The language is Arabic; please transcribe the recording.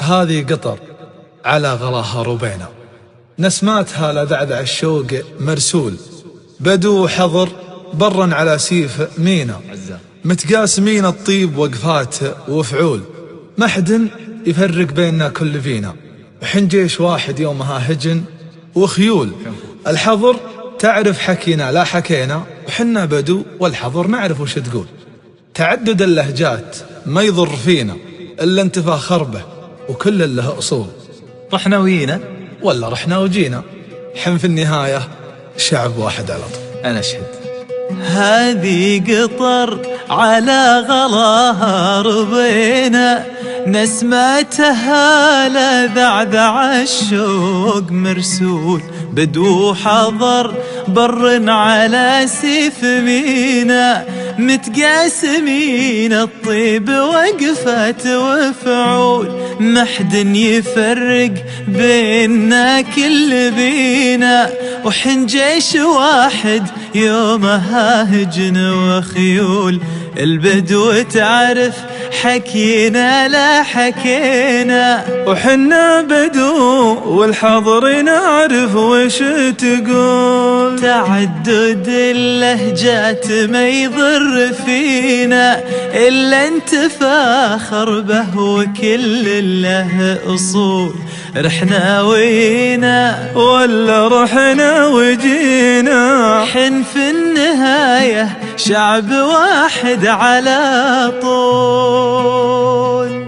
هذه قطر على غلاها ربينا، نسماتها لدعدع الشوق مرسول، بدو حضر برا على سيف مينا، متقاسمين الطيب وقفات وفعول، ما حد يفرق بيننا كل فينا، وحن جيش واحد يومها هجن وخيول. الحضر تعرف حكينا لا حكينا، وحنا بدو والحضر نعرف وش تقول. تعدد اللهجات ما يضر فينا إلا انتفى خربه، وكل له أصول. رحنا وينا ولا رحنا وجينا، حن في النهاية شعب واحد على طول. أنا أشهد. هذه قطر على غلاها ربينا، نسمتها لذعذع الشوق مرسول، بدو حضر بر على سيف مينا، متقاسمين الطيب وقفة وفعول، محد يفرق بيننا كل بينا، وحن جيش واحد يومها هجن وخيول. البدو تعرف حكينا لا حكينا، وحنا بدو والحضر نعرف وش تقول. تعدد اللهجات ما يضر فينا إلا انتفاخر به، وكل له أصول. رحنا وينا ولا رحنا وجينا، حن في النهاية شعب واحد على طول.